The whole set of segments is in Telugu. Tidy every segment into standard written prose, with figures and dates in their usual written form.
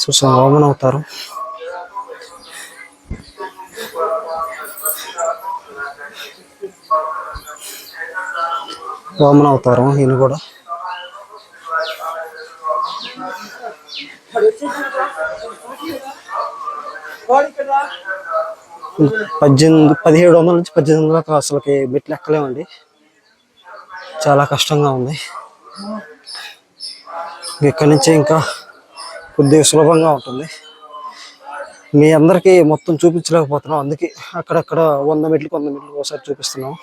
చూసాం వామన అవుతారు. వామన అవుతారు ఈయన కూడా. 1700 నుంచి 1800 అసలుకి మెట్లు ఎక్కలేమండి, చాలా కష్టంగా ఉంది. ఇక్కడి నుంచి ఇంకా కొద్దిగా సులభంగా ఉంటుంది. మీ అందరికీ మొత్తం చూపించలేకపోతున్నాం, అందుకే అక్కడక్కడ 100 మెట్లకు 100 మెట్లు ఒకసారి చూపిస్తున్నాం.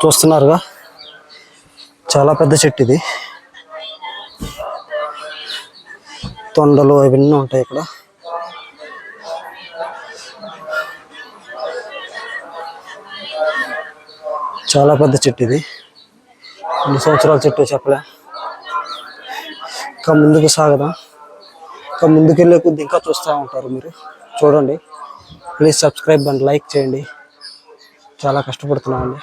చూస్తున్నారుగా, చాలా పెద్ద చెట్టు ఇది. తొండలు అవన్నీ ఉంటాయి ఇక్కడ. చాలా పెద్ద చెట్టు ఇది, ఎన్ని సంవత్సరాల చెట్టు చెప్పలే. ఇంకా ముందుకు సాగదాం. ఇంకా ముందుకెళ్ళే కొద్ది ఇంకా చూస్తూ ఉంటారు మీరు. చూడండి, ప్లీజ్ సబ్స్క్రైబ్ అండ్ లైక్ చేయండి. చాలా కష్టపడుతున్నామండి.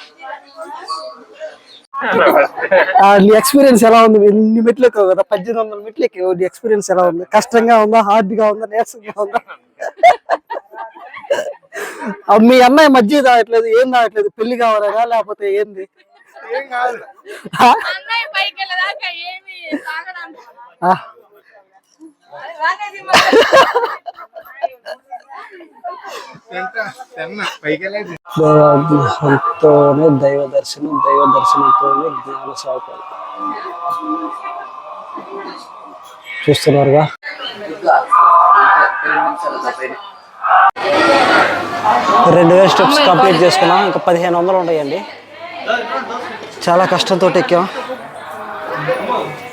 నీ ఎక్స్పీరియన్స్ ఎలా ఉంది? ఎన్ని మెట్లు ఎక్కావు కదా, 1800 మెట్లు ఎక్కావు. నీ ఎక్స్పీరియన్స్ ఎలా ఉంది? కష్టంగా ఉందా, హార్డ్గా ఉందా, నీరసంగా ఉందా? మీ అమ్మాయి మధ్య తాగట్లేదు, ఏం తాగట్లేదు? పెళ్లి కావాలనా లేకపోతే ఏంది? దైవాభ్యాసంతోనే దైవ దర్శనం, దైవ దర్శనంతోనే జ్ఞాన సాగుతారు. చూస్తున్నారుగా, 2000 స్టెప్స్ కంప్లీట్ చేసుకున్నాం. ఇంకా 1500 ఉన్నాయండి. చాలా కష్టంతో ఎక్కాం.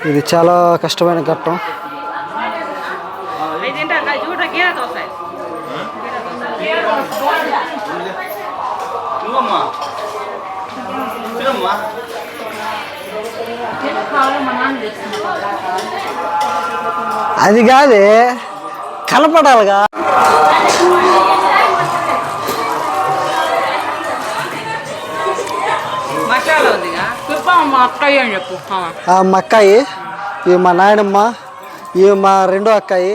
ఇది చాలా కష్టమైన ఘట్టం. అది కాదే, కనపడాలిగా. మా అక్కాయి, ఇవి మా నాయనమ్మ, ఇవి మా రెండో అక్కాయి,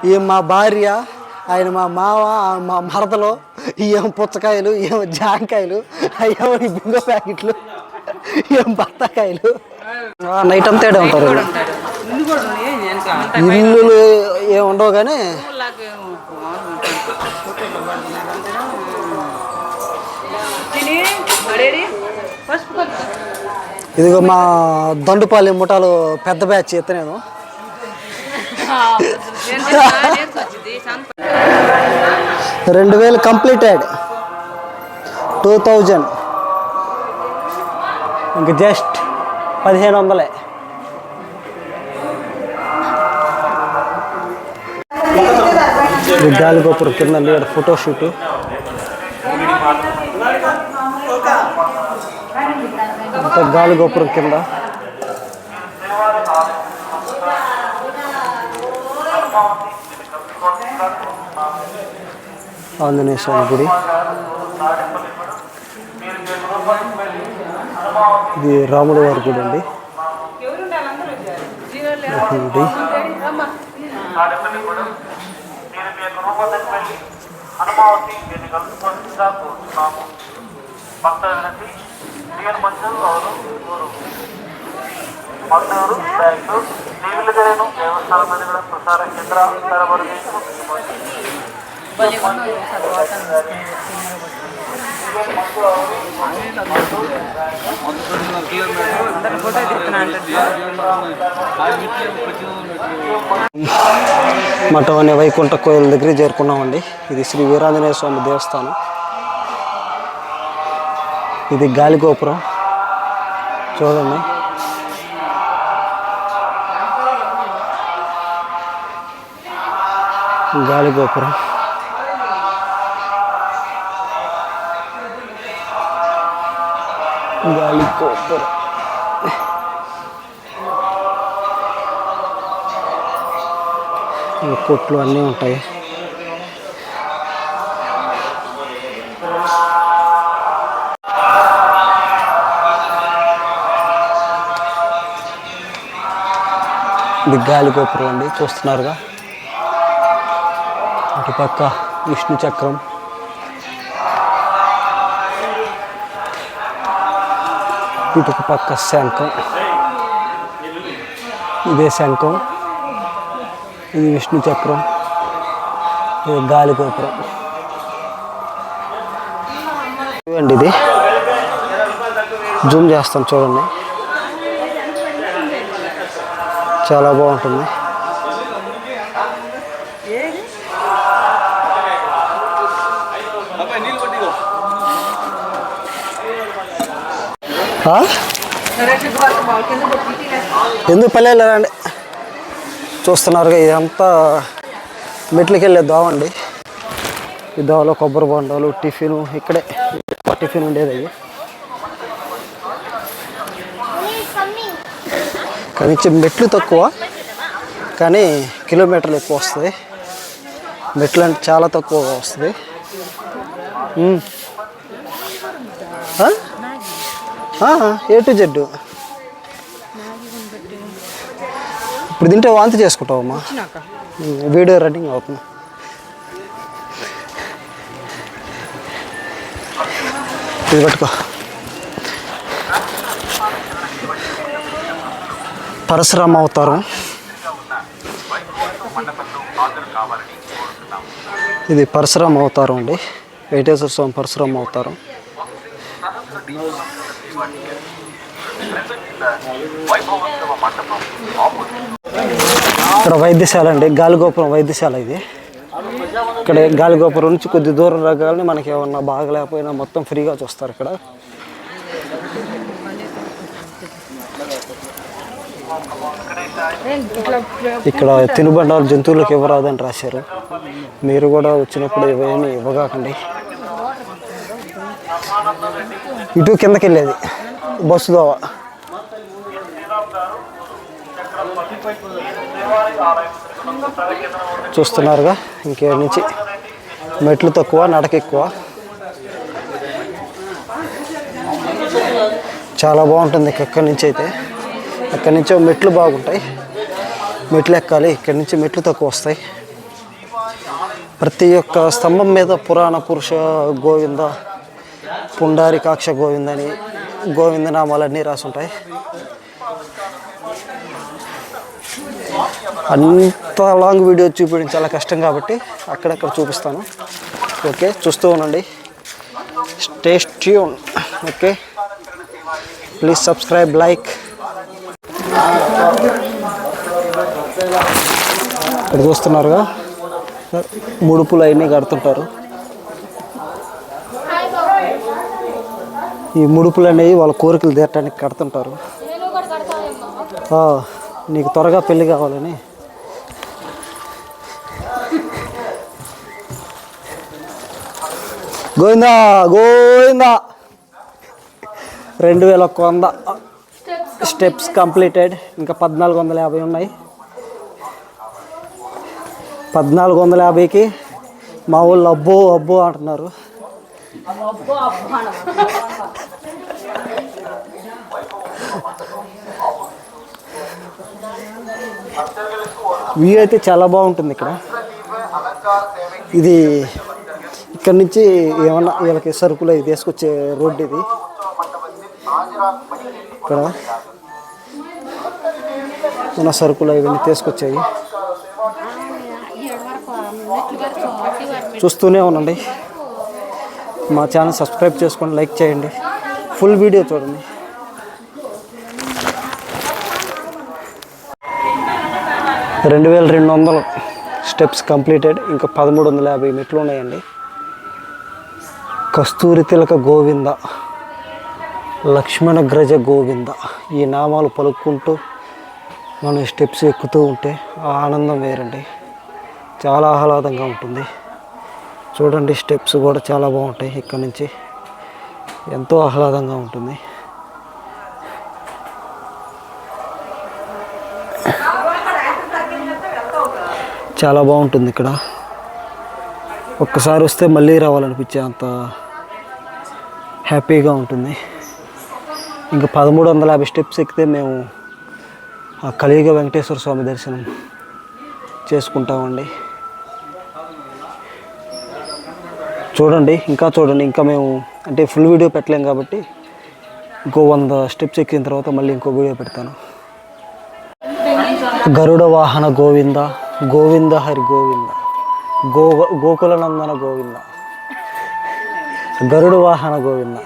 ఇవి మా భార్య, ఆయన మా మావ, మా మరదలు, ఏం పుచ్చకాయలు, ఏం జాంకాయలు, ఏమో బింగో ప్యాకెట్లు, ఏం బత్తాకాయలు. నైట్ అంతా ఏడే ఉంటారు. ఇల్లు ఏమి ఉండవు కానీ ఇదిగో మా దండుపాలెం ముఠాలు పెద్ద బ్యాచ్ ఎత్తనేను. 2000 కంప్లీటెడ్, 2000 ఇంక జస్ట్ 1500. గాలిగోపురం కింద లేడు ఫోటోషూట్. గాలిగోపురం కింద ఆంజనేయ స్వామి గుడి. ఇది రాముడు వారి గుడి అండి. మఠం అనే వైకుంఠ కోయిల దగ్గర చేరుకున్నామండి. ఇది శ్రీ వీరాంజనేయ స్వామి దేవస్థానం. ఇది గాలిగోపురం చూడండి. గాలిగోపురం గాలిగోపురం కొట్లు అన్నీ ఉంటాయి. ఇది గాలి గోపురం అండి, చూస్తున్నారుగా. అటుపక్క విష్ణు చక్రం, ఇటుక పక్క శంఖం, ఇదే శంఖం, ఇది విష్ణు చక్రం, ఇది గాలి గోపురం అండి. ఇది జూమ్ చేస్తాను చూడండి, చాలా బాగుంటుంది. ఎందుకు పల్లెలు రండి, చూస్తున్నారుగా. ఇదంతా మెట్లకి వెళ్ళే దోవ అండి. ఈ దోవలో కొబ్బరి బొండాలు, టిఫిన్, ఇక్కడే టిఫిన్ ఉండేది. అవి కొంచెం మెట్లు తక్కువ కానీ కిలోమీటర్లు ఎక్కువ వస్తుంది. మెట్లు అంటే చాలా తక్కువ వస్తుంది. A to Z. ఇప్పుడు తింటే వాంతి చేసుకుంటావమ్మా, వీడియో రన్నింగ్ అవుతుంది. ఇది పట్టుకో. పరశురామ అవతారం ఇది, పరశురామ అవతారం అండి. వెంకటేశ్వర స్వామి పరశురామ అవతారం. ఇక్కడ వైద్యశాల అండి, గాలిగోపురం వైద్యశాల ఇది. ఇక్కడ గాలిగోపురం నుంచి కొద్ది దూరం రకాలని మనకి ఏమన్నా బాగలేకపోయినా మొత్తం ఫ్రీగా చూస్తారు ఇక్కడ. ఇక్కడ తినుబండాలు జంతువులకు ఇవ్వరాదని రాశారు. మీరు కూడా వచ్చినప్పుడు ఇవేమి ఇవ్వగాకండి. ఇటు కిందకి వెళ్ళేది బస్సు దోవ. చూస్తున్నారుగా, ఇంకే నుంచి మెట్లు తక్కువ, నడక ఎక్కువ. చాలా బాగుంటుంది ఇక్కడి నుంచి అయితే. అక్కడి నుంచి మెట్లు బాగుంటాయి, మెట్లు ఎక్కాలి. ఇక్కడి నుంచి మెట్లు తక్కువ వస్తాయి. ప్రతి ఒక్క స్తంభం మీద పురాణ పురుష గోవింద, పుండారికాక్ష గోవిందని, గోవిందనామాలన్నీ రాసి ఉంటాయి. అంత లాంగ్ వీడియో చూపించడం చాలా కష్టం కాబట్టి అక్కడక్కడ చూపిస్తాను. ఓకే, చూస్తూ ఉండండి. Stay tune. Okay, please subscribe, like. ఇక్కడ చూస్తున్నారుగా, ముడుపులు అవన్నీ కడుతుంటారు. ఈ ముడుపులు అనేవి వాళ్ళ కోరికలు తీరటానికి కడుతుంటారు. నీకు త్వరగా పెళ్ళి కావాలని. గోవిందా గోవిందా. 2100 steps completed. ఇంకా 1450 ఉన్నాయి. 1450కి మా ఊళ్ళో అబ్బో అబ్బో అంటున్నారు. వ్యూ అయితే చాలా బాగుంటుంది ఇక్కడ. ఇది ఇక్కడ నుంచి ఏమన్నా వీళ్ళకి సరుకులు అవి తీసుకొచ్చే రోడ్డు ఇది. ఇక్కడ ఉన్న సరుకులు ఇవన్నీ తీసుకొచ్చాయి. చూస్తూనే ఉండండి. మా ఛానల్ సబ్స్క్రైబ్ చేసుకోండి, లైక్ చేయండి, ఫుల్ వీడియో చూడండి. రెండు 2200 స్టెప్స్ కంప్లీటెడ్. ఇంకా 1350 మెట్లు ఉన్నాయండి. కస్తూరి తిలక గోవింద, లక్ష్మణగ్రజ గోవింద, ఈ నామాలు పలుకుంటూ మనం స్టెప్స్ ఎక్కుతూ ఉంటే ఆ ఆనందం వేరండి. చాలా ఆహ్లాదంగా ఉంటుంది. చూడండి, స్టెప్స్ కూడా చాలా బాగుంటాయి. ఇక్కడ నుంచి ఎంతో ఆహ్లాదంగా ఉంటుంది. చాలా బాగుంటుంది ఇక్కడ. ఒక్కసారి వస్తే మళ్ళీ రావాలనిపించే అంత హ్యాపీగా ఉంటుంది. ఇంకా 1350 స్టెప్స్ ఎక్కితే మేము ఆ కలియుగ వెంకటేశ్వర స్వామి దర్శనం చేసుకుంటామండి. చూడండి, ఇంకా మేము అంటే ఫుల్ వీడియో పెట్టలేం కాబట్టి ఇంకో 100 స్టెప్స్ ఎక్కిన తర్వాత మళ్ళీ ఇంకో వీడియో పెడతాను. గరుడ వాహన గోవింద గోవింద హరి గోవింద గోకుల నందన గోవింద గరుడ వాహన గోవింద.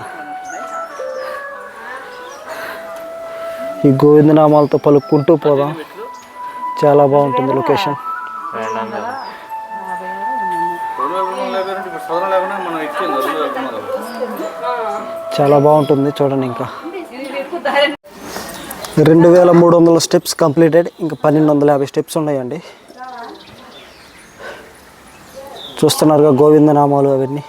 ఈ గోవిందనామాలతో పలుక్కుంటూ పోదాం. చాలా బాగుంటుంది లొకేషన్. చాలా బాగుంటుంది చూడండి. ఇంకా 2300 స్టెప్స్ కంప్లీటెడ్. ఇంకా 1250 స్టెప్స్ ఉన్నాయండి. చూస్తున్నారుగా గోవిందనామాలు అవన్నీ.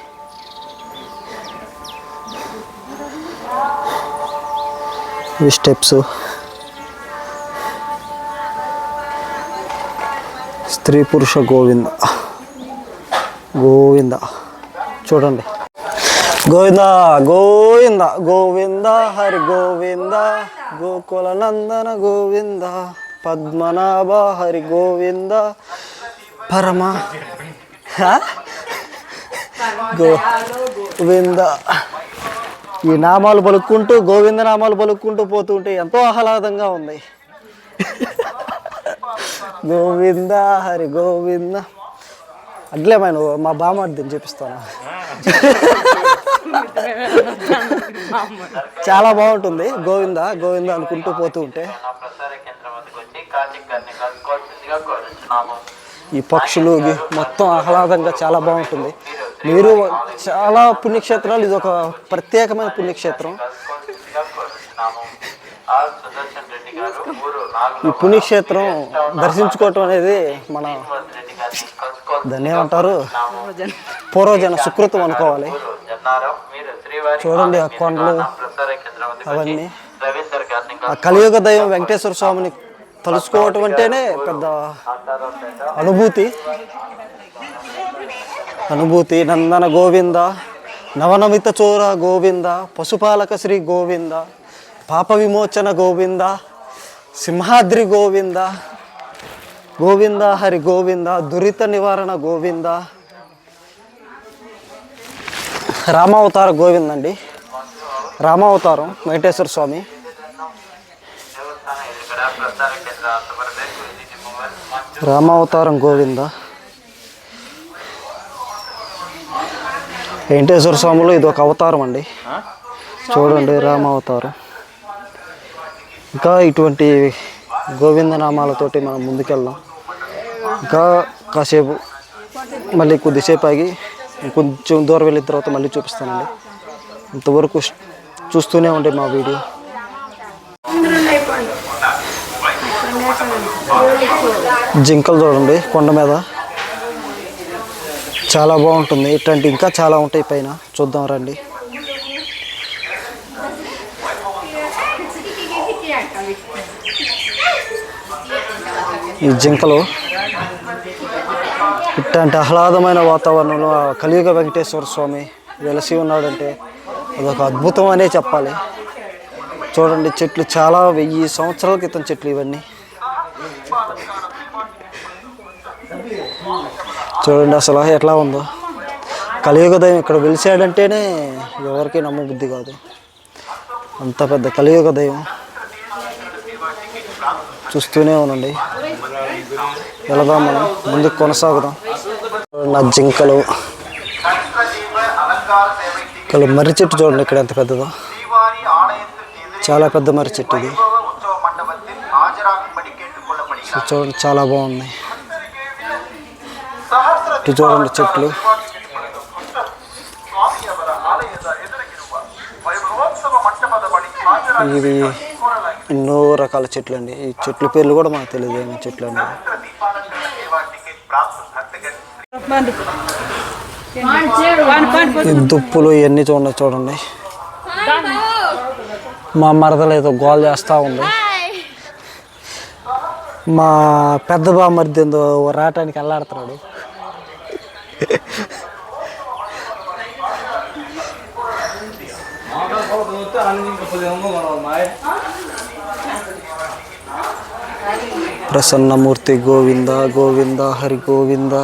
ఈ స్టెప్స్ స్త్రీ పురుష గోవింద గోవింద. చూడండి, గోవింద గోవింద గోవింద హరి గోవింద గోకుల నందన గోవింద పద్మనాభ హరి గోవింద పరమ గోవింద. ఈ నామాలు పలుక్కుంటూ గోవింద నామాలు పలుక్కుంటూ పోతుంటే ఎంతో ఆహ్లాదంగా ఉంది. గోవింద హరి గోవింద. అట్లే మా బామ్మర్దిని చూపిస్తాను. చాలా బాగుంటుంది. గోవింద గోవింద అనుకుంటూ పోతూ ఉంటే ఈ పక్షులు మొత్తం ఆహ్లాదంగా చాలా బాగుంటుంది. మీరు చాలా పుణ్యక్షేత్రాలు, ఇది ఒక ప్రత్యేకమైన పుణ్యక్షేత్రం. ఈ పుణ్యక్షేత్రం దర్శించుకోవటం అనేది మన దాన్ని ఏమంటారు, పూర్వజన సుకృతం అనుకోవాలి. చూడండి ఆ కొండలు అవన్నీ. ఆ కలియుగ దైవం వెంకటేశ్వర స్వామిని తలుసుకోవటం అంటేనే పెద్ద అనుభూతి. నందన గోవింద నవనమిత చోర గోవింద పశుపాలక శ్రీ గోవింద పాప విమోచన గోవింద సింహాద్రి గోవింద గోవింద హరి గోవింద దురిత నివారణ గోవింద. రామావతార గోవింద అండి. రామావతారం వెంకటేశ్వర స్వామి. రామావతారం గోవింద. వెంకటేశ్వర స్వామిలో ఇది ఒక అవతారం అండి. చూడండి, రామావతారం. ఇంకా ఇటువంటి గోవింద నామాలతోటి మనం ముందుకెళ్దాం. ఇంకా కాసేపు మళ్ళీ కొద్దిసేపు ఆగి కొంచెం దూరం వెళ్ళిన తర్వాత మళ్ళీ చూపిస్తానండి. ఇంతవరకు చూస్తూనే ఉండే మా వీడియో. జింకలు చూడండి కొండ మీద, చాలా బాగుంటుంది. ఇట్లాంటి ఇంకా చాలా ఉంటాయి పైన, చూద్దాం రండి. ఈ జింకలు ఇట్లాంటి ఆహ్లాదమైన వాతావరణంలో కలియుగ వెంకటేశ్వర స్వామి వెలసి ఉన్నాడంటే అదొక అద్భుతం అనే చెప్పాలి. చూడండి, చెట్లు చాలా 1000 సంవత్సరాల క్రితం చెట్లు ఇవన్నీ. చూడండి అసలు ఎట్లా ఉందో. కలియుగ దైవం ఇక్కడ వెలిసాడంటేనే ఎవరికి నమ్మబుద్ధి కాదు. అంత పెద్ద కలియుగ దైవం. చూస్తూనే ఉండండి. వెళదాం, మనం ముందుకు కొనసాగుదాం. నా జింకలు మర్రి చెట్టు చూడండి ఇక్కడ ఎంత పెద్దదో. చాలా పెద్ద మర్రి చెట్టు ఇది. చూడండి చాలా బాగుంది. ఇటు చూడండి చెట్లు. ఇది ఎన్నో రకాల చెట్లు అండి. ఈ చెట్ల పేర్లు కూడా మాకు తెలియదు ఏమి చెట్లు అండి. దుప్పులు ఇవన్నీ చూడండి. మా మరదలు ఏదో గోల్ చేస్తూ ఉంది. మా పెద్ద బామ్మర్ది ఏందో రావటానికి వెళ్ళాడుతున్నాడు. ప్రసన్నమూర్తి గోవింద గోవింద హరి గోవింద.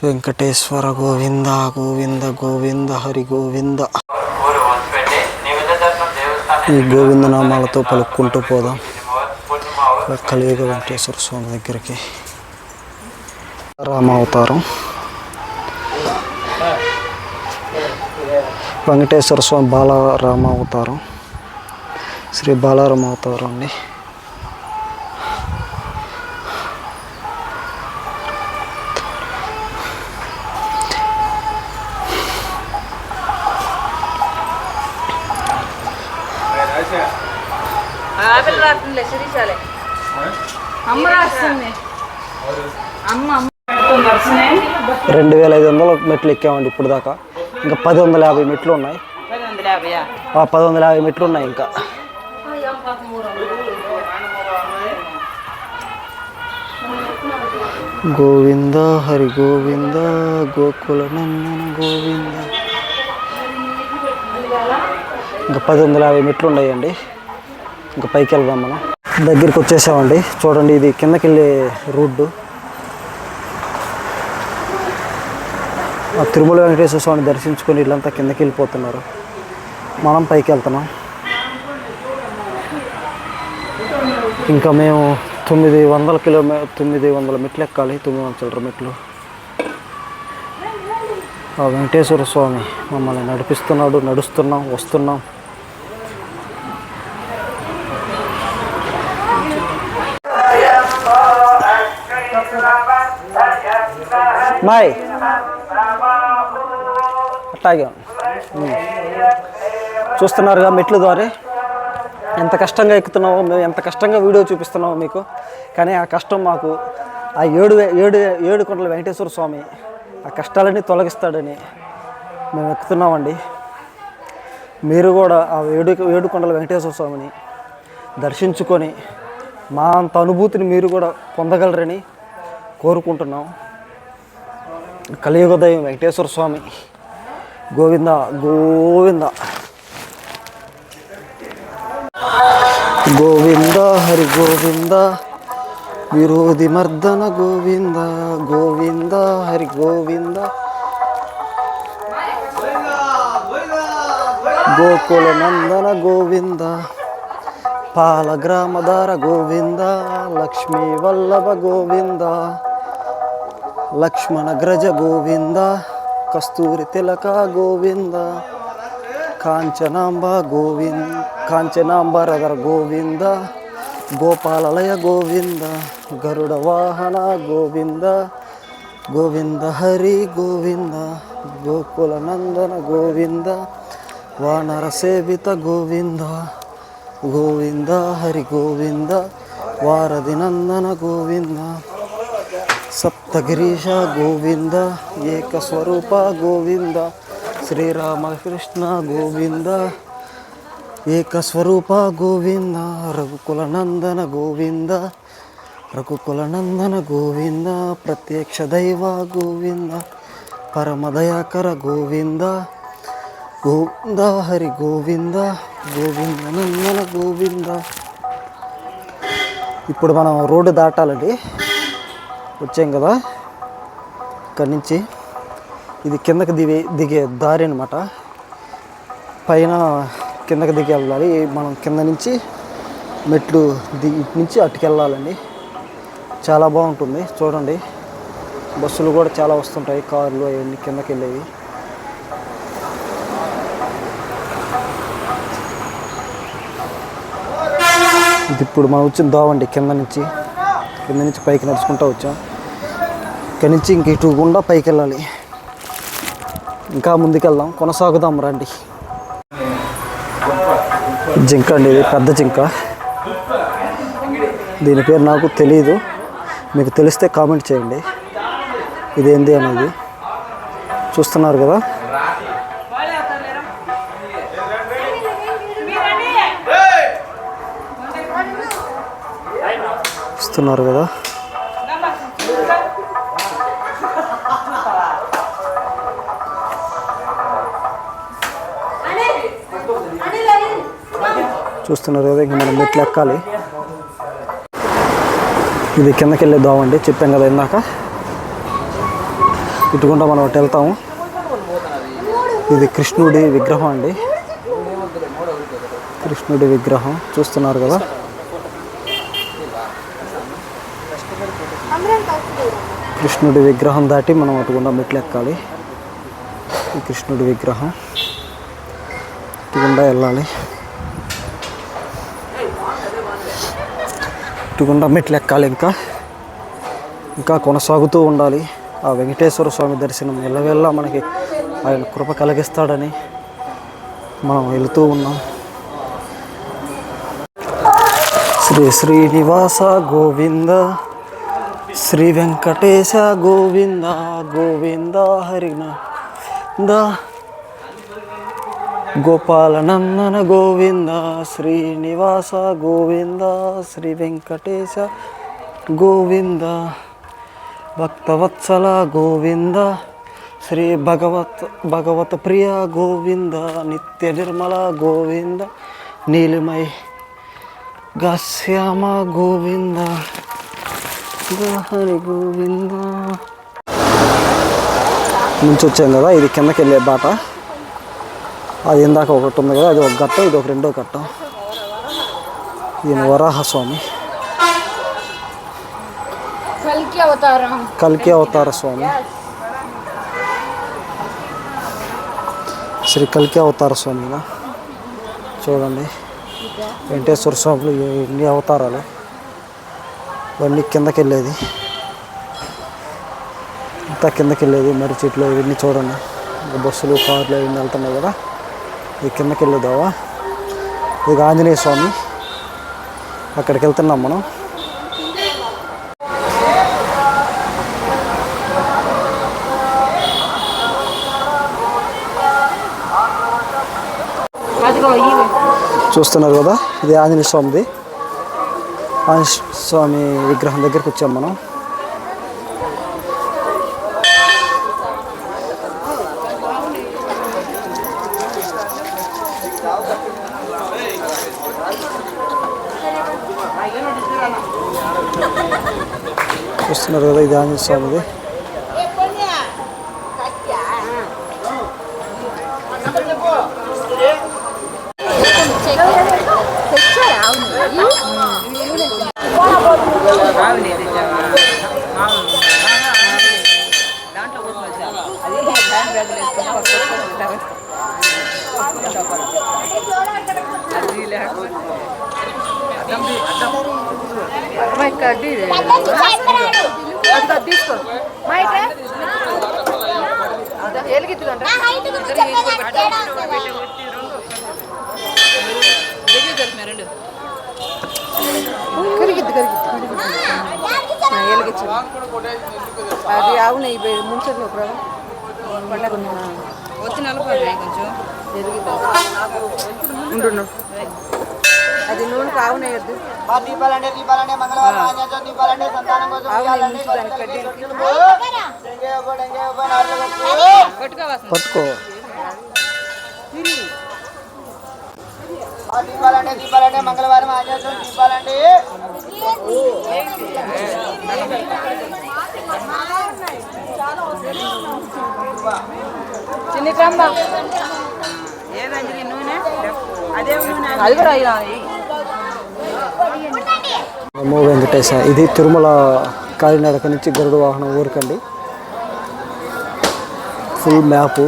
వెంకటేశ్వర గోవింద గోవింద గోవింద హరి గోవింద. ఈ గోవింద నామాలతో పలుక్కుంటూ పోదాం కలియుగ వెంకటేశ్వర స్వామి దగ్గరికి. రామావతారం వెంకటేశ్వర స్వామి బాలరామావతారం, శ్రీ బాలరామావతారం అండి. అమ్మ 2500 మెట్లు ఎక్కామండి ఇప్పుడు దాకా. ఇంకా 1050 మెట్లు ఉన్నాయి. 1050 మెట్లు ఉన్నాయి ఇంకా. గోవింద హరి గోవింద గోకుల నందన గోవింద. ఇంకా 1050 మెట్లు ఉన్నాయండి. ఇంకా పైకి వెళ్దాం. మనం దగ్గరికి వచ్చేసామండి. చూడండి, ఇది కిందకి వెళ్ళే రోడ్డు. తిరుమల వెంకటేశ్వర స్వామిని దర్శించుకొని వీళ్ళంతా కిందకి వెళ్ళిపోతున్నారు. మనం పైకి వెళ్తున్నాం. ఇంకా మేము 900 మెట్లు ఎక్కాలి. 900 మెట్లు. ఆ వెంకటేశ్వర స్వామి మమ్మల్ని నడిపిస్తున్నాడు. నడుస్తున్నాం, వస్తున్నాం. మాయ్ అట్లాగే చూస్తున్నారుగా మెట్లు ద్వారా ఎంత కష్టంగా ఎక్కుతున్నామో. మేము ఎంత కష్టంగా వీడియో చూపిస్తున్నామో మీకు. కానీ ఆ కష్టం మాకు ఆ ఏడు కొండల వెంకటేశ్వర స్వామి ఆ కష్టాలన్నీ తొలగిస్తాడని మేము ఎక్కుతున్నామండి. మీరు కూడా ఆ ఏడు కొండల వెంకటేశ్వర స్వామిని దర్శించుకొని మా అంత అనుభూతిని మీరు కూడా పొందగలరని కోరుకుంటున్నాం. కలియుగ దైవం వెంకటేశ్వర స్వామి గోవింద గోవింద. గోవింద హరి గోవింద విరోధి మర్దన గోవింద గోవింద హరి గోవింద. గోకుల నందన గోవింద పాలగ్రామధార గోవింద లక్ష్మీ వల్లభ గోవింద లక్ష్మణగ్రజ గోవింద కస్తూరి తిలక గోవింద కాంచనాంబ గోవింద కాంచనాంబరధర గోవింద గోపాలలయ గోవింద గరుడ వాహన గోవింద గోవింద హరి గోవింద గోకుల నందన గోవింద వానర సేవిత గోవింద గోవింద హరి గోవింద వారధి నందన గోవింద సప్తగిరీశ గోవింద ఏకస్వరూప గోవింద శ్రీరామకృష్ణ గోవింద ఏకస్వరూప గోవింద రఘుకుల నందన గోవింద రఘుకుల నందన గోవింద ప్రత్యక్ష దైవ గోవింద పరమదయాకర గోవింద గోవింద హరి గోవింద గోవింద నందన గోవింద. ఇప్పుడు మనం రోడ్డు దాటాలండి. వచ్చాం కదా ఇక్కడి నుంచి. ఇది కిందకి దిగే దారి అనమాట. పైన కిందకి దిగి వెళ్ళాలి. మనం కింద నుంచి మెట్లు ఇటు నుంచి అటుకెళ్ళాలండి. చాలా బాగుంటుంది. చూడండి, బస్సులు కూడా చాలా వస్తుంటాయి, కార్లు అవన్నీ కిందకి వెళ్ళేవి. ఇది ఇప్పుడు మనం వచ్చిన దోవండి. కింద నుంచి పైకి నడుచుకుంటూ వచ్చాం. ఇక్కడి నుంచి ఇంక ఇటు గుండా పైకి వెళ్ళాలి. ఇంకా ముందుకెళ్దాం, కొనసాగుదాం రండి. జింక అండి, ఇది పెద్ద జింక. దీని పేరు నాకు తెలియదు. మీకు తెలిస్తే కామెంట్ చేయండి ఇదేంది అనేది. చూస్తున్నారు కదా, చూస్తున్నారు కదా. చూస్తున్నారు కదా. ఇంకా మనం మెట్లు ఎక్కాలి. ఇది కిందకి వెళ్ళే దోవ అండి, చెప్పాం కదా ఇందాక. ఇటుకుండా మనం అటు వెళ్తాము. ఇది కృష్ణుడి విగ్రహం అండి, కృష్ణుడి విగ్రహం చూస్తున్నారు కదా. కృష్ణుడి విగ్రహం దాటి మనం అటుకుండా మెట్లు ఎక్కాలి. ఈ కృష్ణుడి విగ్రహం ఇటుకుండా వెళ్ళాలి, ఇటుకుండా మెట్లు ఎక్కాలి. ఇంకా కొనసాగుతూ ఉండాలి. ఆ వెంకటేశ్వర స్వామి దర్శనం ఎల్లవెల్ల మనకి ఆయన కృప కలిగిస్తాడని మనం వెళుతూ ఉన్నాం. శ్రీ శ్రీనివాస గోవింద, శ్రీ వెంకటేశ గోవింద, గోవింద హరినాథ గోపాలనందన గోవింద, శ్రీనివాస గోవింద, శ్రీ వెంకటేశ గోవింద, భక్తవత్సల గోవింద, శ్రీ భగవత ప్రియ గోవింద, నిత్య నిర్మల గోవింద, నీలిమై గశ్యామ గోవింద, హరి గోవింద. నుంచి వచ్చాం కదా, ఇది కిందకి వెళ్ళే బాట. అది ఇందాక ఒకటి ఉంది కదా, అది ఒక ఘట్టం, ఇది ఒక రెండో ఘట్టం. ఈయన వరాహస్వామి, కల్కి అవతార స్వామి, శ్రీ కల్కి అవతార స్వామి. చూడండి వెంకటేశ్వర స్వామిలో ఎన్ని అవతారాలు. ఇవన్నీ కిందకి వెళ్ళేది, ఇంత కిందకి వెళ్ళేది. మరి చెట్లు ఇవన్నీ చూడండి, బస్సులు కార్లు ఇవన్నీ వెళ్తున్నాయి కదా, ఇది కిందకి వెళ్ళేదావా. ఇది ఆంజనేయ స్వామి, అక్కడికి వెళ్తున్నాం మనం. చూస్తున్నారు కదా, ఇది ఆంజనేయ స్వామిది. ఆంజనేయ స్వామి విగ్రహం దగ్గరికి వచ్చాం మనం. చూస్తున్నారు కదా, ఇది ఆంజనేయ స్వామిది. అది అవును ముంచదు పండగ వచ్చి నలభై కొంచెం ఉండు. అది నూనె కావునేయద్దు. పట్టుకో దీపాలంటే మంగళవారం ఆచారం దీపాలండి. చిన్ని క్రమ ఏదండి నూనె అదే అది కూడా నమో వెంకటేశ. ఇది తిరుమల కాలినడక నుంచి గరుడ వాహనం ఊరికండి. Full map.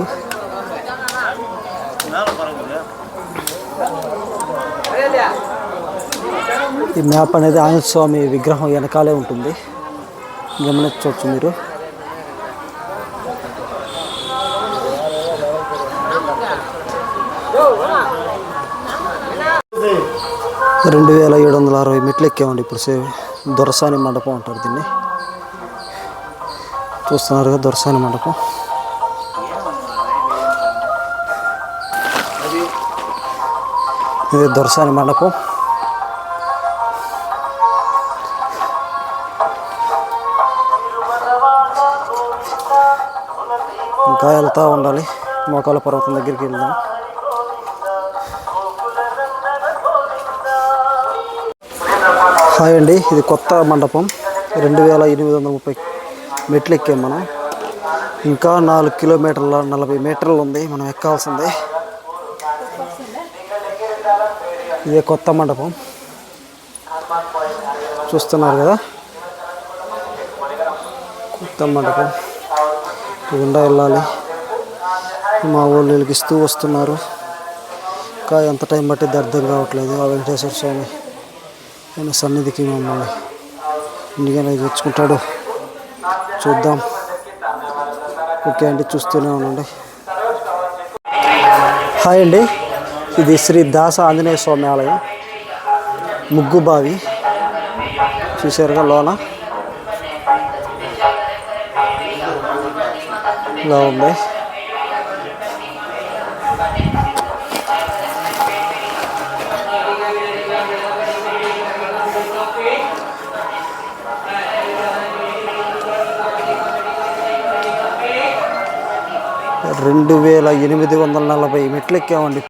ఈ మ్యాప్ అనేది ఆంజనేయ స్వామి విగ్రహం వెనకాలే ఉంటుంది, గమనించవచ్చు మీరు. రెండు 2760 మెట్లు ఎక్కామండి. ఇప్పుడు దొరసాని మండపం అంటారు దీన్ని. చూస్తున్నారుగా దొరసాని మండపం. ఇది దొరసాని మండపం. ఇంకా వెళ్తూ ఉండాలి. మోకాల పర్వతం దగ్గరికి వెళ్దాం. హాయ్ అండి, ఇది కొత్త మండపం. 2830 మెట్లు ఎక్కాం మనం. ఇంకా 4 కిలోమీటర్ల 40 మీటర్లు ఉంది మనం ఎక్కాల్సింది. ఇదే కొత్త మండపం చూస్తున్నారు కదా, కొత్త మండపం. గుండా వెళ్ళాలి. మా ఊళ్ళు వెలిగిస్తూ వస్తున్నారు. ఇంకా ఎంత టైం పట్టిద్ది అర్థం కావట్లేదు. ఆ వెంకటేశ్వర స్వామి ఆయన సన్నిధికి మమ్మల్ని ఇండిగానే తెచ్చుకుంటాడు. చూద్దాం. ఓకే అండి, చూస్తూనే ఉండండి. హాయ్ అండి, ఇది శ్రీ దాస ఆంజనేయ స్వామి ఆలయం. ముగ్గుబావి చూసారుగా, లోన ఇలా ఉంది. రెండు 2840 మెట్లు ఎక్కామండి.